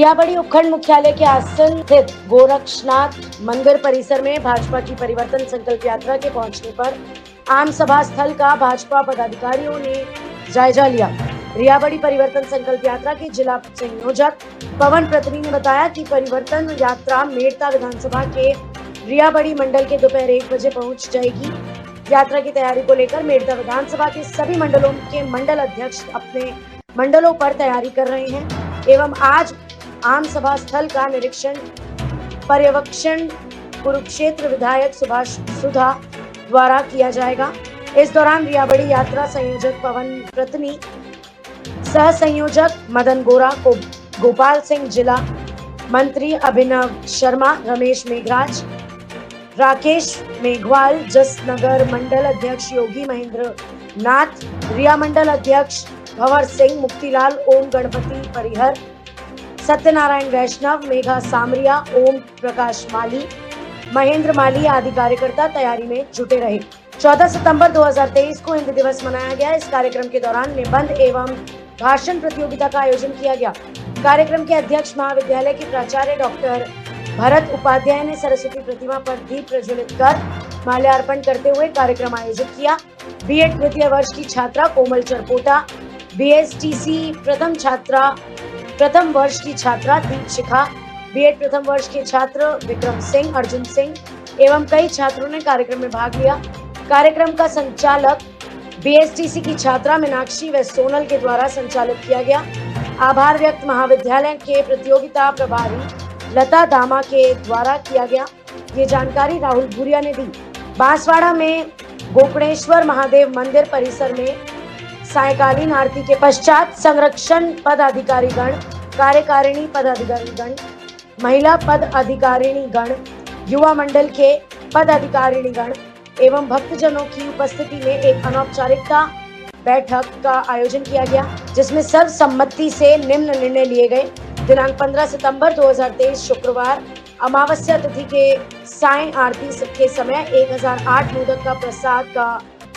रियाबड़ी उपखंड मुख्यालय के आसन स्थित गोरक्षनाथ मंदिर परिसर में भाजपा की परिवर्तन संकल्प यात्रा के पहुंचने पर आम सभा स्थल का भाजपा पदाधिकारियों ने जायजा लिया। रियाबड़ी परिवर्तन संकल्प यात्रा के जिला संयोजक पवन प्रतनी ने बताया कि परिवर्तन यात्रा मेड़ता विधानसभा के रियाबड़ी मंडल के दोपहर 1 बजे पहुंच जाएगी। यात्रा की तैयारी को लेकर मेड़ता विधानसभा के सभी मंडलों के मंडल अध्यक्ष अपने मंडलों पर तैयारी कर रहे हैं एवं आज आम सभा स्थल का पर्यवेक्षण कुरुक्षेत्र विधायक सुभाष सुधा द्वारा किया जाएगा। इस दौरान रियाबड़ी यात्रा संयोजक पवन प्रतनी, सह संयोजक मदन गोरा, गोपाल सिंह, जिला मंत्री अभिनव शर्मा, रमेश मेघराज, राकेश मेघवाल, जसनगर मंडल अध्यक्ष योगी महेंद्र नाथ, रिया मंडल अध्यक्ष भंवर सिंह, मुक्तिलाल, ओम गणपति परिहर, सत्यनारायण वैष्णव, मेघा सामरिया, ओम प्रकाश माली, महेंद्र माली आदि कार्यकर्ता तैयारी में जुटे रहे। 14 सितंबर 2023 को हिंदी दिवस मनाया गया। इस कार्यक्रम के दौरान निबंध एवं भाषण प्रतियोगिता का आयोजन किया गया। कार्यक्रम के अध्यक्ष महाविद्यालय के प्राचार्य डॉक्टर भरत उपाध्याय ने सरस्वती प्रतिमा पर दीप प्रज्वलित कर माल्यार्पण करते हुए कार्यक्रम आयोजित किया। बीएड तृतीय वर्ष की छात्रा कोमल चरपोटा, बीएसटीसी प्रथम वर्ष की छात्रा दीपशिखा, बीएड प्रथम वर्ष के छात्र विक्रम सिंह, अर्जुन सिंह एवं कई छात्रों ने कार्यक्रम में भाग लिया। कार्यक्रम का संचालक बीएसटीसी की छात्रा मीनाक्षी व सोनल के द्वारा संचालित किया गया। आभार व्यक्त महाविद्यालय के प्रतियोगिता प्रभारी लता दामा के द्वारा किया गया। ये जानकारी राहुल भूरिया ने दी। बांसवाड़ा में गोकर्णेश्वर महादेव मंदिर परिसर में सायंकालीन आरती के पश्चात संरक्षण पदाधिकारीगण, कार्यकारिणी पदाधिकारीगण, महिला पदाधिकारिणीगण, युवा मंडल के पदाधिकारिणीगण एवं भक्तजनों की उपस्थिति में एक अनौपचारिकता बैठक का आयोजन किया गया, जिसमें सर्वसम्मति से निम्न निर्णय लिए गए। दिनांक 15 सितंबर 2023 शुक्रवार अमावस्या तिथि के सायं आरती के समय 1008 मोदक का प्रसाद का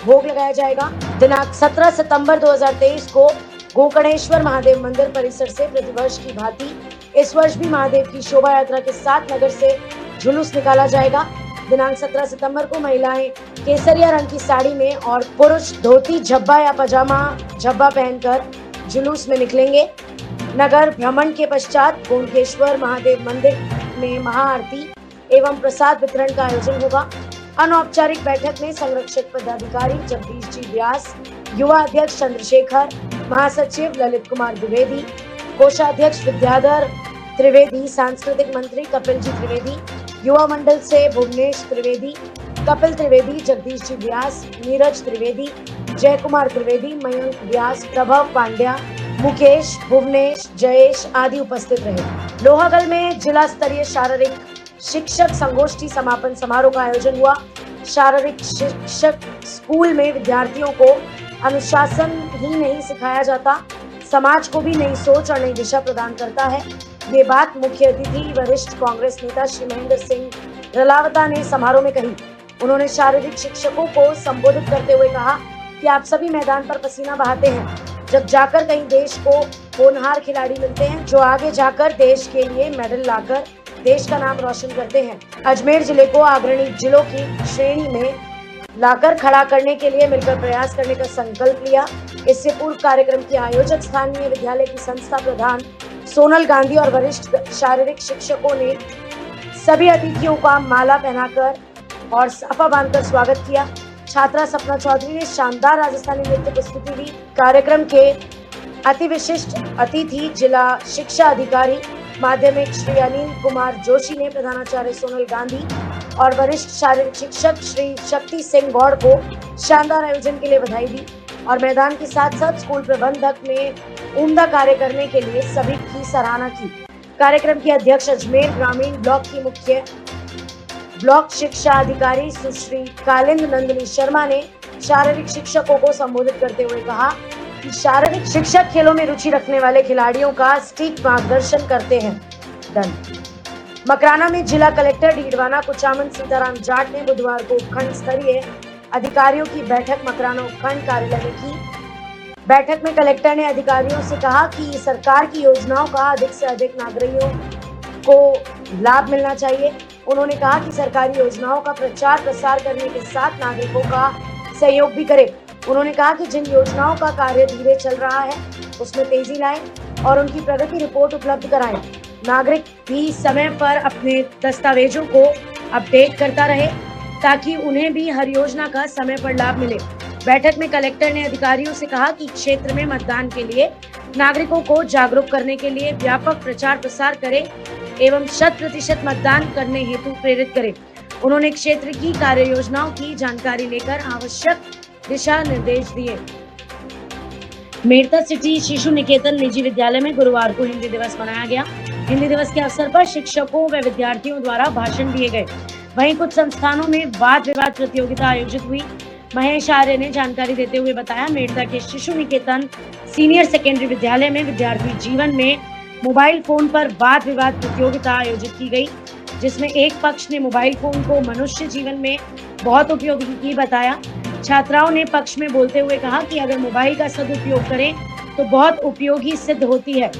भोग लगाया जाएगा। दिनांक 17 सितंबर 2023 को गोकर्णेश्वर महादेव मंदिर परिसर से प्रतिवर्ष की भांति इस वर्ष भी महादेव की शोभा यात्रा के साथ नगर से जुलूस निकाला जाएगा। दिनांक 17 सितंबर को महिलाएं केसरिया रंग की साड़ी में और पुरुष धोती झब्बा या पजामा झब्बा पहनकर जुलूस में निकलेंगे। नगर भ्रमण के पश्चात गोकर्णेश्वर महादेव मंदिर में महाआरती एवं प्रसाद वितरण का आयोजन होगा। अनौपचारिक बैठक में संरक्षक पदाधिकारी जगदीश जी व्यास, युवा अध्यक्ष चंद्रशेखर, महासचिव ललित कुमार द्विवेदी, कोषाध्यक्ष विद्याधर त्रिवेदी, सांस्कृतिक मंत्री कपिल जी त्रिवेदी, युवा मंडल से भुवनेश त्रिवेदी, कपिल त्रिवेदी, जगदीश जी व्यास, नीरज त्रिवेदी, जय कुमार त्रिवेदी, मयंक व्यास, प्रभव पांड्या, मुकेश, भुवनेश, जयेश आदि उपस्थित रहे। लोहागल में जिला स्तरीय शारीरिक शिक्षक संगोष्ठी समापन समारोह का आयोजन हुआ। शारीरिक शिक्षक स्कूल में विद्यार्थियों को अनुशासन ही नहीं सिखाया जाता, समाज को भी नई सोच और नई दिशा प्रदान करता है। ये बात मुख्य अतिथि वरिष्ठ कांग्रेस नेता श्री महेंद्र सिंह रलावता ने समारोह में कही। उन्होंने शारीरिक शिक्षकों को संबोधित करते हुए कहा कि आप सभी मैदान पर पसीना बहाते हैं, जब जाकर कहीं देश को होनहार खिलाड़ी मिलते हैं जो आगे जाकर देश के लिए मेडल लाकर देश का नाम रोशन करते हैं। अजमेर जिले को अग्रणी जिलों की श्रेणी में लाकर खड़ा करने के लिए मिलकर प्रयास करने का संकल्प लिया। इससे पूर्व कार्यक्रम के आयोजक स्थानीय विद्यालय की संस्था प्रधान सोनल गांधी और वरिष्ठ शारीरिक शिक्षकों ने सभी अतिथियों का माला पहनाकर और साफा बांधकर स्वागत किया। छात्रा सपना चौधरी ने शानदार राजस्थानी नृत्य प्रस्तुति दी। कार्यक्रम के अति विशिष्ट अतिथि जिला शिक्षा अधिकारी माध्यमिक श्री अनिल कुमार जोशी ने प्रधानाचार्य सोनल गांधी और वरिष्ठ शारीरिक शिक्षक श्री शक्ति सिंह गौड़ को शानदार आयोजन के लिए बधाई दी और मैदान के साथ साथ स्कूल प्रबंधक में उम्दा कार्य करने के लिए सभी की सराहना की। कार्यक्रम की अध्यक्ष अजमेर ग्रामीण ब्लॉक की मुख्य ब्लॉक शिक्षा अधिकारी सुश्री कालिंद नंदिनी शर्मा ने शारीरिक शिक्षकों को संबोधित करते हुए कहा कि शारीरिक शिक्षक खेलों में रुचि रखने वाले खिलाड़ियों का सटीक मार्गदर्शन करते हैं। मकराना में जिला कलेक्टर डीडवाना कुचामन सीताराम जाट ने बुधवार को उपखंड स्तरीय अधिकारियों की बैठक मकराना उपखंड कार्यालय में की। बैठक में कलेक्टर ने अधिकारियों से कहा कि सरकार की योजनाओं का अधिक से अधिक नागरिकों को लाभ मिलना चाहिए। उन्होंने कहा कि सरकारी योजनाओं का प्रचार प्रसार करने के साथ नागरिकों का सहयोग भी करें। उन्होंने कहा कि जिन योजनाओं का कार्य धीरे चल रहा है उसमें तेजी लाएं और उनकी प्रगति रिपोर्ट उपलब्ध कराएं। नागरिक भी समय पर अपने दस्तावेजों को अपडेट करता रहे ताकि उन्हें भी हर योजना का समय पर लाभ मिले। बैठक में कलेक्टर ने अधिकारियों से कहा कि क्षेत्र में मतदान के लिए नागरिकों को जागरूक करने के लिए व्यापक प्रचार प्रसार करें एवं 100% मतदान करने हेतु प्रेरित करें। उन्होंने क्षेत्र की कार्य योजनाओं की जानकारी लेकर आवश्यक दिशा निर्देश दिए। मेड़ता सिटी शिशु निकेतन निजी विद्यालय में गुरुवार को हिंदी दिवस मनाया गया। हिंदी दिवस के अवसर पर शिक्षकों व विद्यार्थियों द्वारा भाषण दिए गए। वहीं कुछ संस्थानों में वाद विवाद प्रतियोगिता आयोजित हुई। महेश आर्य ने जानकारी देते हुए बताया, मेड़ता के शिशु निकेतन सीनियर सेकेंडरी विद्यालय में विद्यार्थी जीवन में मोबाइल फोन पर वाद विवाद प्रतियोगिता आयोजित की गई, जिसमें एक पक्ष ने मोबाइल फोन को मनुष्य जीवन में बहुत उपयोगी बताया। छात्राओं ने पक्ष में बोलते हुए कहा कि अगर मोबाइल का सदुपयोग करें तो बहुत उपयोगी सिद्ध होती है।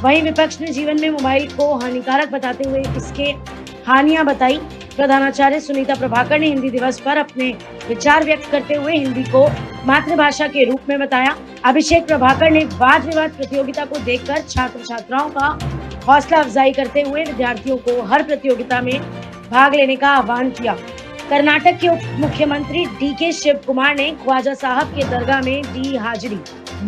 वहीं विपक्ष ने जीवन में मोबाइल को हानिकारक बताते हुए इसके हानियां बताई। प्रधानाचार्य सुनीता प्रभाकर ने हिंदी दिवस पर अपने विचार व्यक्त करते हुए हिंदी को मातृभाषा के रूप में बताया। अभिषेक प्रभाकर ने वाद विवाद प्रतियोगिता को देखकर छात्र छात्राओं का हौसला अफजाई करते हुए विद्यार्थियों को हर प्रतियोगिता में भाग लेने का आह्वान किया। कर्नाटक के उप मुख्यमंत्री डीके शिव कुमार ने ख्वाजा साहब के दरगाह में दी हाजिरी।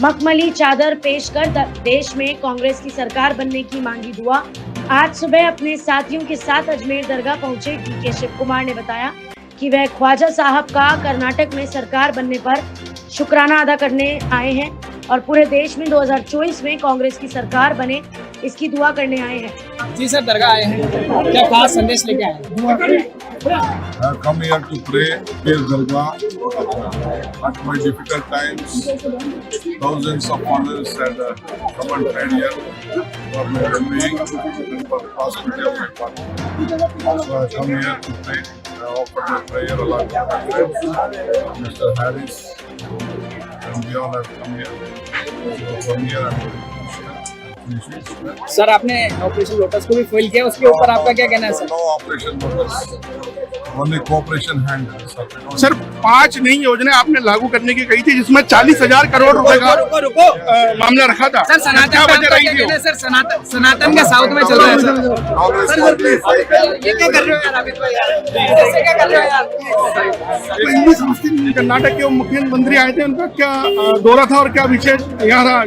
मखमली चादर पेश कर देश में कांग्रेस की सरकार बनने की मांगी दुआ। आज सुबह अपने साथियों के साथ अजमेर दरगाह पहुंचे डीके शिव कुमार ने बताया कि वह ख्वाजा साहब का कर्नाटक में सरकार बनने पर शुक्राना अदा करने आए हैं और पूरे देश में 2024 में कांग्रेस की सरकार बने इसकी दुआ करने आए हैं। जी सर, दरगाह आए हैं, क्या खास संदेश लेके आए हैं? I come here to pray, praise Dargah. At my difficult times, thousands of followers had come and prayed here for my well-being and for the prosperity of my family. So I come here to pray. I offer my prayer along with my friends, Mr. Harris, and we all have come here. So from here I'm going to share. Sir, आपने operation lotus को भी foil किया, उसके ऊपर आपका क्या कहना है sir? No operation lotus, only cooperation hand. Sir 5 नई योजना आपने लागू करने की कही थी, जिसमें 40,000 करोड़ रुपए का रुको मामला रखा था। सर, सनातन क्या का वजह आपका रही क्या थी? कहना है सर? सनातन के साउथ में चल रहा है सर। ये क्या कर रहे हो यार अमित भाई यार? ऐसे क्या कर रहे हो यार? तो हिंदी समस्ती कर्नाटक के मुख्यमंत्री आए थे, उनका क्या दौरा था और क्या विशेष यहाँ रहा?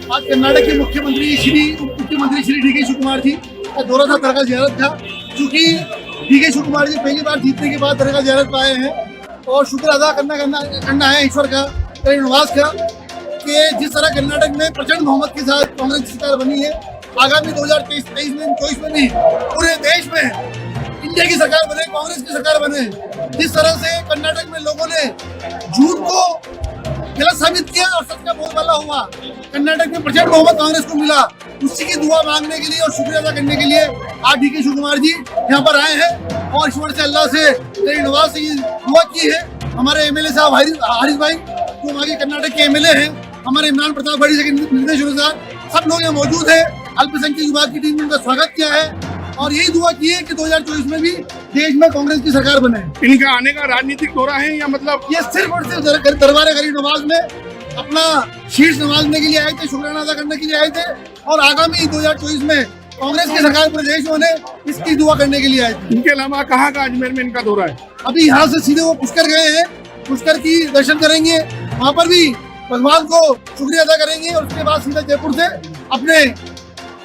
आज कर्नाटक के मुख्यमंत्री श्री डीके शिव कुमार जी का दौरा था, दरगाह ज़ियारत था। क्योंकि डीके शिव कुमार जी पहली बार जीतने के बाद दरगाह ज़ियारत पर आए हैं और शुक्र अदा करना है ईश्वर का, नवाज का, कि जिस तरह कर्नाटक में प्रचंड बहुमत के साथ कांग्रेस की सरकार बनी है, आगामी 2023 में भी पूरे देश में इंडिया की सरकार बने, कांग्रेस की सरकार बने। जिस तरह से कर्नाटक में लोगों ने झूठ को गलत साबित किया और सच का बोलबाला हुआ, कर्नाटक में प्रचंड बहुमत कांग्रेस को मिला, उसी की दुआ मांगने के लिए और शुक्रिया अदा करने के लिए आज डीके शिव कुमार जी यहाँ पर आए हैं और ईश्वर से, अल्लाह से, तेरी नवाज से दुआ की है। हमारे एमएलए साहब हारिस भाई, जो आगे कर्नाटक के एमएलए हैं, हमारे इमरान प्रताप गढ़ी के निर्देश अनुसार सब लोग यहाँ मौजूद है। अल्पसंख्यक विभाग की टीम ने उनका स्वागत किया है और यही दुआ की है कि 2024 में भी देश में कांग्रेस की सरकार बने। इनका आने का राजनीतिक दौरा है या मतलब ये सिर्फ और सिर्फ दरबार गरीब नवाज में अपना शीर्ष नवाजने के लिए आए थे, शुक्राना अदा करने के लिए आए थे और आगामी 2024 में कांग्रेस की सरकार पूरे देश में होने इसकी दुआ करने के लिए आए थे। इनके अलावा कहाँ का अजमेर में इनका दौरा है? अभी यहाँ से सीधे वो पुष्कर गए हैं, पुष्कर की दर्शन करेंगे, वहाँ पर भी भगवान को शुक्रिया अदा करेंगे और उसके बाद सीधा जयपुर से अपने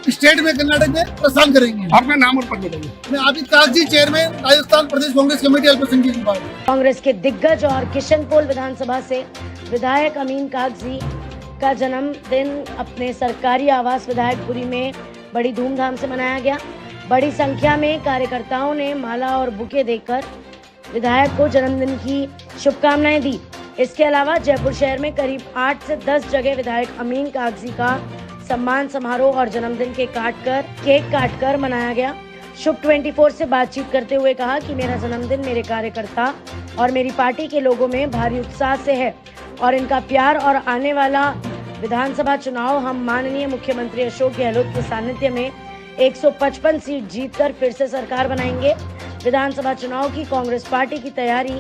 स्टेट में कर्नाटक में प्रस्थान करेंगे। आपका नाम और पद बताइए। मैं आबिद कागजी, चेयरमैन राजस्थान प्रदेश कांग्रेस कमेटी अल्पसंख्यक विभाग। कांग्रेस के दिग्गज और किशनपोल विधानसभा से विधायक अमीन कागजी का जन्मदिन अपने सरकारी आवास विधायकपुरी में बड़ी धूमधाम से मनाया गया। बड़ी संख्या में कार्यकर्ताओं ने माला और बुके देकर विधायक को जन्मदिन की शुभकामनाएं दी। इसके अलावा जयपुर शहर में करीब 8 से 10 जगह विधायक अमीन कागजी का सम्मान समारोह और जन्मदिन केक काटकर मनाया गया। शुभ 24 से बातचीत करते हुए कहा कि मेरा जन्मदिन मेरे कार्यकर्ता और मेरी पार्टी के लोगों में भारी उत्साह से है और इनका प्यार और आने वाला विधानसभा चुनाव हम माननीय मुख्यमंत्री अशोक गहलोत के सानिध्य में 155 सीट जीतकर फिर से सरकार बनाएंगे। विधानसभा चुनाव की कांग्रेस पार्टी की तैयारी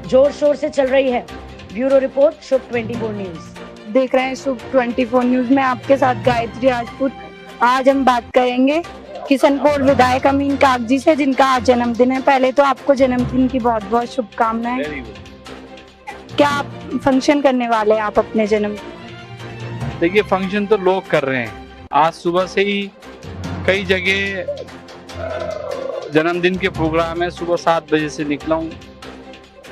जोर शोर से चल रही है। ब्यूरो रिपोर्ट, शुभ 24 न्यूज। देख रहे हैं शुभ 24 न्यूज में, आपके साथ गायत्री राजपूत। आज हम बात करेंगे किशनपुर विधायक अमीन कागजी से, जिनका आज जन्मदिन है। पहले तो आपको जन्मदिन की बहुत बहुत शुभकामनाएं। क्या आप फंक्शन करने वाले हैं आप अपने जन्मदिन? देखिए, फंक्शन तो लोग कर रहे हैं। आज सुबह से ही कई जगह जन्मदिन के प्रोग्राम है। सुबह 7 बजे से निकला हूँ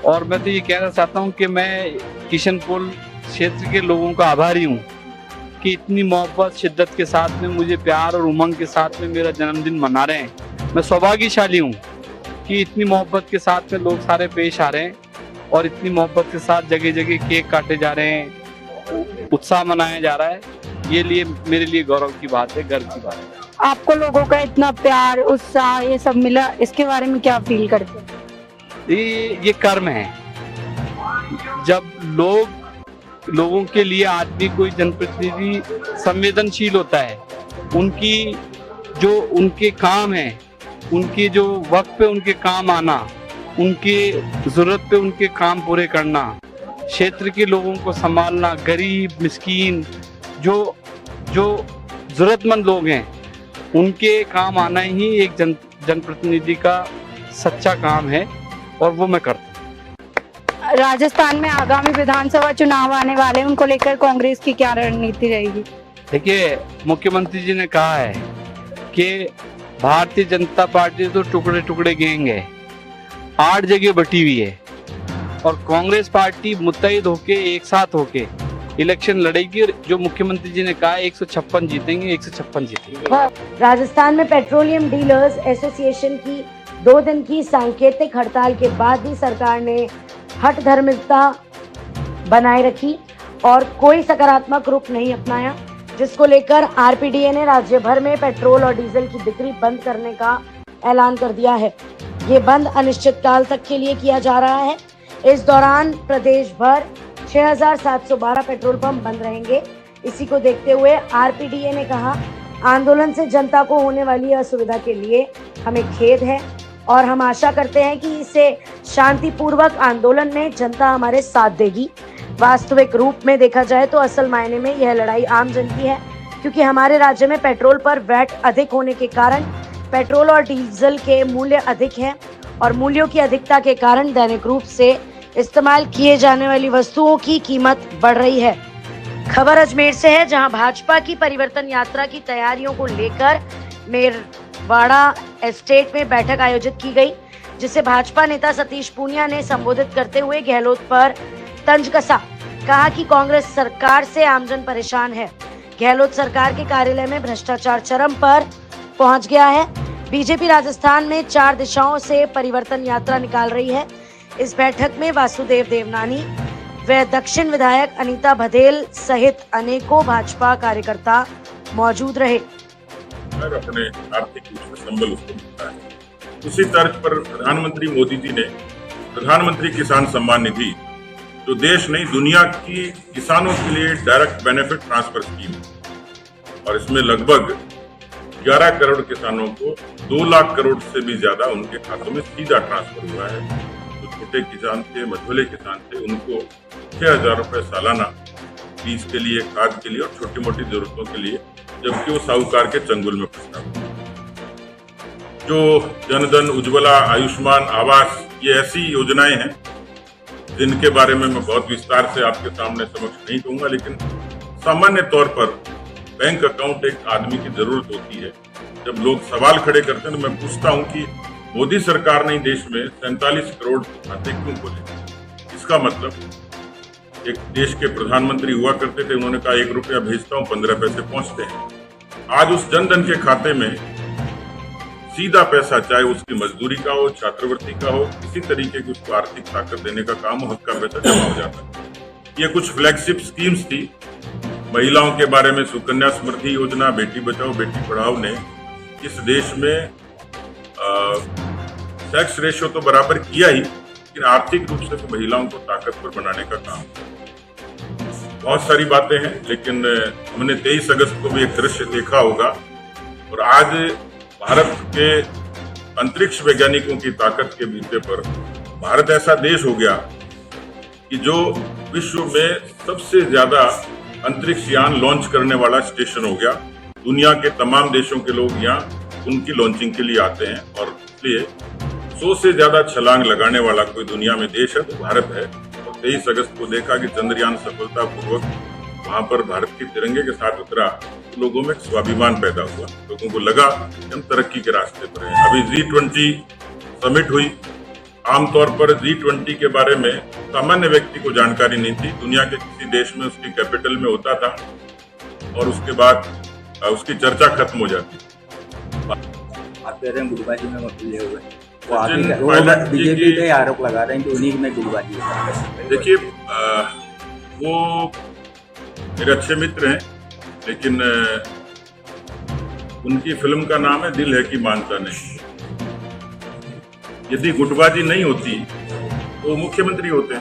और मैं तो ये कहना चाहता हूँ कि मैं किशनपुर क्षेत्र के लोगों का आभारी हूँ कि इतनी मोहब्बत शिद्दत के साथ में मुझे प्यार और उमंग के साथ में मेरा जन्मदिन मना रहे हैं। मैं सौभाग्यशाली हूँ कि इतनी मोहब्बत के साथ में लोग सारे पेश आ रहे हैं और इतनी मोहब्बत के साथ जगह जगह केक काटे जा रहे हैं, उत्साह मनाया जा रहा है। ये लिए मेरे लिए गौरव की बात है, गर्व की बात है। आपको लोगों का इतना प्यार, उत्साह ये सब मिला, इसके बारे में क्या फील करते हैं? ये कर्म है। जब लोगों के लिए आदमी, कोई जनप्रतिनिधि संवेदनशील होता है, उनके काम है, उनके जो वक्त पे उनके काम आना, उनके जरूरत पे उनके काम पूरे करना, क्षेत्र के लोगों को संभालना, गरीब मिस्कीन जो जरूरतमंद लोग हैं उनके काम आना ही एक जनप्रतिनिधि का सच्चा काम है और वो मैं करता हूँ। राजस्थान में आगामी विधानसभा चुनाव आने वाले हैं, उनको लेकर कांग्रेस की क्या रणनीति रहेगी? देखिए, मुख्यमंत्री जी ने कहा है कि भारतीय जनता पार्टी तो टुकड़े टुकड़े गैंग है, 8 जगह बटी हुई है और कांग्रेस पार्टी मुत्तहिद होके, एक साथ होके इलेक्शन लड़ेगी और जो मुख्यमंत्री जी ने कहा 156 जीतेंगे, 156 जीतेंगे। राजस्थान में पेट्रोलियम डीलर्स एसोसिएशन की 2 दिन की सांकेतिक हड़ताल के बाद भी सरकार ने हठधर्मिता बनाए रखी और कोई सकारात्मक रुख नहीं अपनाया, जिसको लेकर आरपीडीए ने राज्य भर में पेट्रोल और डीजल की बिक्री बंद करने का ऐलान कर दिया है। ये बंद अनिश्चित काल तक के लिए किया जा रहा है। इस दौरान प्रदेश भर 6712 पेट्रोल पंप बंद रहेंगे। इसी को देखते हुए आरपीडीए ने कहा, आंदोलन से जनता को होने वाली असुविधा के लिए हमें खेद है और हम आशा करते हैं कि इसे शांतिपूर्वक आंदोलन में जनता हमारे साथ देगी। वास्तविक रूप में देखा जाए तो असल मायने में यह लड़ाई आम जन की है, क्योंकि हमारे राज्य में पेट्रोल पर वैट अधिक होने के कारण पेट्रोल और डीजल के मूल्य अधिक हैं और मूल्यों की अधिकता के कारण दैनिक रूप से इस्तेमाल किए जाने वाली वस्तुओं की कीमत बढ़ रही है। खबर अजमेर से है, जहां भाजपा की परिवर्तन यात्रा की तैयारियों को लेकर मेरवाड़ा एस्टेट में बैठक आयोजित की गई, जिसे भाजपा नेता सतीश पूनिया ने संबोधित करते हुए गहलोत पर तंज कसा। कहा कि कांग्रेस सरकार से आमजन परेशान है। गहलोत सरकार के कार्यालय में भ्रष्टाचार चरम पर पहुंच गया है। बीजेपी राजस्थान में 4 दिशाओं से परिवर्तन यात्रा निकाल रही है। इस बैठक में वासुदेव देवनानी व दक्षिण विधायक अनीता बघेल सहित अनेकों भाजपा कार्यकर्ता मौजूद रहे। अपने आर्थिक रूप से संबल उसको मिलता है। उसी तर्ज पर प्रधानमंत्री मोदी जी ने प्रधानमंत्री किसान सम्मान निधि, जो देश नहीं दुनिया की किसानों के लिए डायरेक्ट बेनिफिट ट्रांसफर स्कीम, और इसमें लगभग 11 करोड़ किसानों को 2 लाख करोड़ से भी ज्यादा उनके खातों में सीधा ट्रांसफर हुआ है। जो छोटे किसान थे, मझोले किसान थे, उनको 6000 रुपए सालाना बीज के लिए, खाद के लिए और छोटी मोटी जरूरतों के लिए, जबकि वो साहूकार के चंगुल में फंसा। जो जनधन, उज्ज्वला, आयुष्मान, आवास, ये ऐसी योजनाएं हैं जिनके बारे में मैं बहुत विस्तार से आपके सामने समक्ष नहीं कहूंगा, लेकिन सामान्य तौर पर बैंक अकाउंट एक आदमी की जरूरत होती है। जब लोग सवाल खड़े करते हैं तो मैं पूछता हूं कि मोदी सरकार ने देश में 47 करोड़ खाते क्यों खोले? इसका मतलब एक देश के प्रधानमंत्री हुआ करते थे, उन्होंने कहा 1 रुपया भेजता हूं 15 पैसे पहुंचते हैं। आज उस जनधन के खाते में सीधा पैसा, चाहे उसकी मजदूरी का हो, छात्रवृत्ति का हो, किसी तरीके की उसको आर्थिक ताकत देने का काम हो, उसका पैसा जमा हो जाता है। ये कुछ फ्लैगशिप स्कीम्स थी। महिलाओं के बारे में सुकन्या समृद्धि योजना, बेटी बचाओ बेटी पढ़ाओ ने इस देश में सेक्स रेशियो तो बराबर किया ही, लेकिन आर्थिक रूप से तो महिलाओं को ताकतवर बनाने का काम। बहुत सारी बातें हैं, लेकिन हमने 23 अगस्त को भी एक दृश्य देखा होगा और आज भारत के अंतरिक्ष वैज्ञानिकों की ताकत के बीते पर भारत ऐसा देश हो गया कि जो विश्व में सबसे ज्यादा अंतरिक्ष यान लॉन्च करने वाला स्टेशन हो गया। दुनिया के तमाम देशों के लोग यहाँ उनकी लॉन्चिंग के लिए आते हैं और इसलिए 100 से ज्यादा छलांग लगाने वाला कोई दुनिया में देश है तो भारत है। और 23 अगस्त को देखा कि चंद्रयान सफलतापूर्वक वहां पर भारत के तिरंगे के साथ उतरा, तो लोगों में स्वाभिमान पैदा हुआ, लोगों को लगा कि हम तरक्की के रास्ते पर हैं। अभी G20 समिट हुई। आमतौर पर G20 के बारे में सामान्य व्यक्ति को जानकारी नहीं थी। दुनिया के किसी देश में उसकी कैपिटल में होता था और उसके बाद उसकी चर्चा खत्म हो जाती। आप कह रहे हैं गुटबाजी में मसले हुए, वो बीजेपी पे आरोप लगा रहे हैं कि उन्हीं में गुटबाजी है। देखिए, वो मेरे अच्छे मित्र हैं, लेकिन उनकी फिल्म का नाम है दिल है कि मानता नहीं। यदि गुटबाजी नहीं होती तो मुख्यमंत्री होते।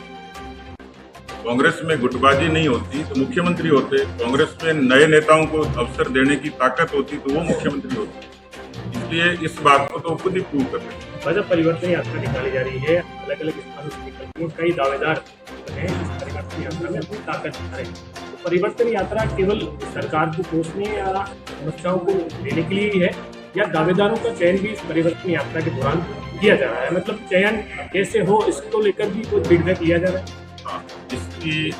कांग्रेस में गुटबाजी नहीं होती तो मुख्यमंत्री होते। कांग्रेस में नए नेताओं को अवसर देने की ताकत होती तो वो मुख्यमंत्री होते। इसलिए इस बात को तो खुद ही प्रूव कर रहे हैं। बजट परिवर्तन यात्रा निकाली जा रही है, अलग अलग स्थानों से निकलती है, कई दावेदार हैं इस परिवर्तन यात्रा में अपनी ताकत दिखा रहे हैं। तो परिवर्तन यात्रा केवल सरकार को कोसने या समस्याओं को लेने के लिए ही है या दावेदारों का चयन भी इस परिवर्तन यात्रा के दौरान किया जा रहा है? मतलब चयन कैसे हो इसको लेकर भी कोई फीडबैक लिया जा रहा है? हाँ, इसकी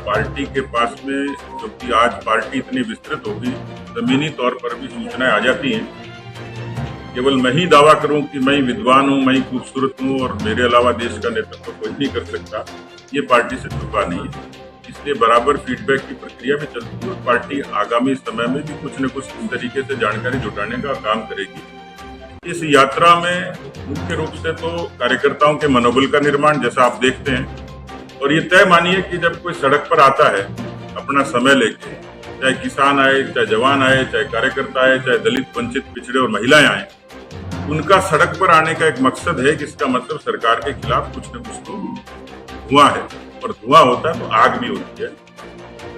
पार्टी के पास में, क्योंकि आज पार्टी इतनी विस्तृत होगी, जमीनी तौर पर भी सूचनाएं आ जाती हैं। केवल मैं ही दावा करूं कि मैं विद्वान हूं, मैं खूबसूरत हूं और मेरे अलावा देश का नेतृत्व कोई नहीं कर सकता, ये पार्टी से छुपा नहीं है। इसलिए बराबर फीडबैक की प्रक्रिया भी चलती है और पार्टी आगामी समय में भी कुछ न कुछ इस तरीके से जानकारी जुटाने का काम करेगी। इस यात्रा में मुख्य रूप से तो कार्यकर्ताओं के मनोबल का निर्माण, जैसा आप देखते हैं, और ये तय मानिए कि जब कोई सड़क पर आता है अपना समय लेके, चाहे किसान आए, चाहे जवान आए, चाहे कार्यकर्ता आए, चाहे दलित, वंचित, पिछड़े और महिलाएं आए, उनका सड़क पर आने का एक मकसद है कि इसका मतलब सरकार के खिलाफ कुछ न कुछ तो धुआं है, और धुआं होता है तो आग भी होती है।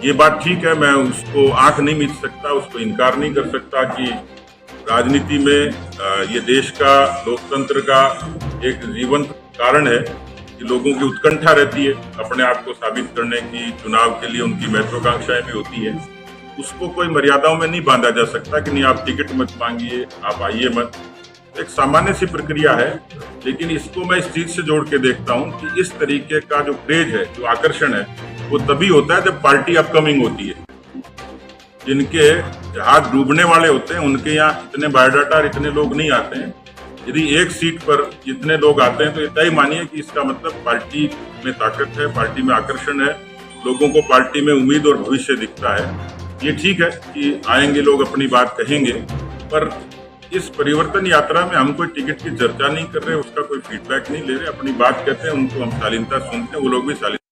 ये बात ठीक है, मैं उसको आंख नहीं मीच सकता, उसको इनकार नहीं कर सकता कि राजनीति में ये देश का, लोकतंत्र का एक जीवंत कारण है कि लोगों की उत्कंठा रहती है अपने आप को साबित करने की। चुनाव के लिए उनकी महत्वाकांक्षाएं भी होती है। उसको कोई मर्यादाओं में नहीं बांधा जा सकता कि नहीं आप टिकट मत मांगिए, आप आइए मत। एक सामान्य सी प्रक्रिया है, लेकिन इसको मैं इस चीज से जोड़ के देखता हूं कि इस तरीके का जो क्रेज है, जो आकर्षण है, वो तभी होता है जब पार्टी अपकमिंग होती है। जिनके जहाज डूबने वाले होते हैं उनके यहाँ इतने बायोडाटा और इतने लोग नहीं आते हैं। यदि एक सीट पर इतने लोग आते हैं तो ये तय मानिए कि इसका मतलब पार्टी में ताकत है, पार्टी में आकर्षण है, लोगों को पार्टी में उम्मीद और भविष्य दिखता है। ये ठीक है कि आएंगे लोग अपनी बात कहेंगे, पर इस परिवर्तन यात्रा में हम कोई टिकट की चर्चा नहीं कर रहे, उसका कोई फीडबैक नहीं ले रहे, अपनी बात कहते हैं, उनको हम शालीनता सुनते हैं, वो लोग भी शालीनता